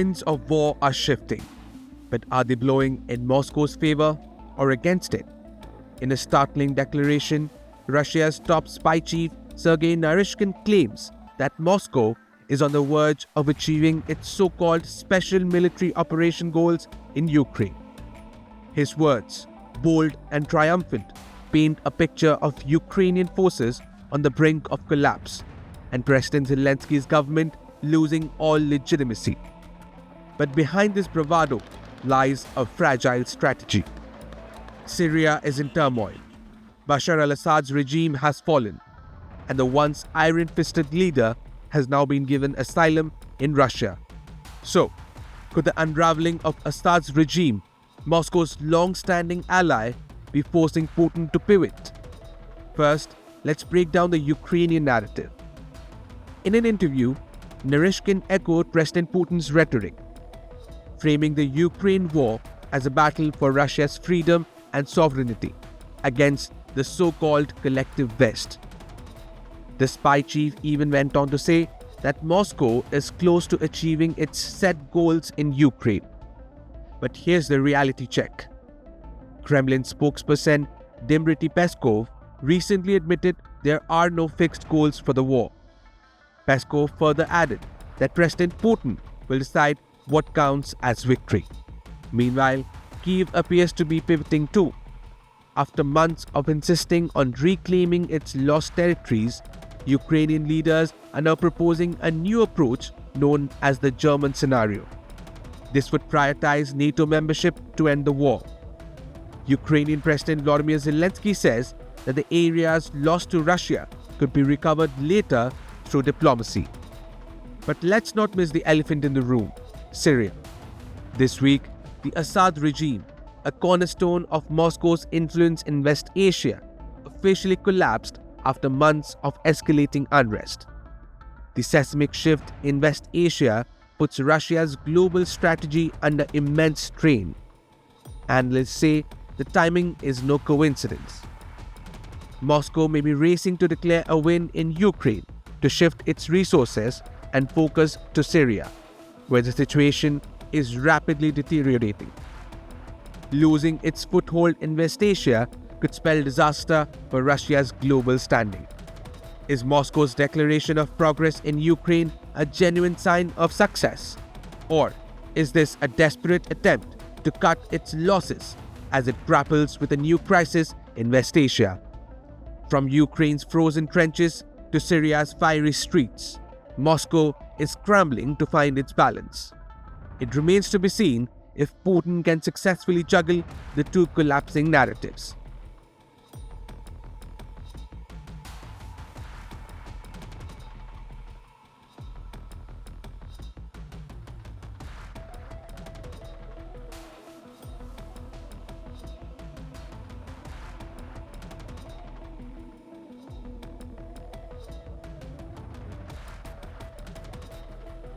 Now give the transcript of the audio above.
winds of war are shifting, but are they blowing in Moscow's favor or against it? In a startling declaration, Russia's top spy chief Sergei Naryshkin claims that Moscow is on the verge of achieving its so-called special military operation goals in Ukraine. His words, bold and triumphant, paint a picture of Ukrainian forces on the brink of collapse and President Zelensky's government losing all legitimacy. But behind this bravado lies a fragile strategy. Syria is in turmoil. Bashar al-Assad's regime has fallen, and the once iron-fisted leader has now been given asylum in Russia. So, could the unraveling of Assad's regime, Moscow's long-standing ally, be forcing Putin to pivot? First, let's break down the Ukrainian narrative. In an interview, Naryshkin echoed President Putin's rhetoric, framing the Ukraine war as a battle for Russia's freedom and sovereignty against the so-called collective West. The spy chief even went on to say that Moscow is close to achieving its set goals in Ukraine. But here's the reality check. Kremlin spokesperson Dmitry Peskov recently admitted there are no fixed goals for the war. Peskov further added that President Putin will decide what counts as victory. Meanwhile, Kyiv appears to be pivoting too. After months of insisting on reclaiming its lost territories, Ukrainian leaders are now proposing a new approach known as the German scenario. This would prioritize NATO membership to end the war. Ukrainian President Volodymyr Zelensky says that the areas lost to Russia could be recovered later through diplomacy. But let's not miss the elephant in the room, Syria. This week, the Assad regime, a cornerstone of Moscow's influence in West Asia, officially collapsed after months of escalating unrest. The seismic shift in West Asia puts Russia's global strategy under immense strain. Analysts say the timing is no coincidence. Moscow may be racing to declare a win in Ukraine to shift its resources and focus to Syria, where the situation is rapidly deteriorating. Losing its foothold in West Asia could spell disaster for Russia's global standing. Is Moscow's declaration of progress in Ukraine a genuine sign of success? Or is this a desperate attempt to cut its losses as it grapples with a new crisis in West Asia? From Ukraine's frozen trenches to Syria's fiery streets, Moscow is scrambling to find its balance. It remains to be seen if Putin can successfully juggle the two collapsing narratives.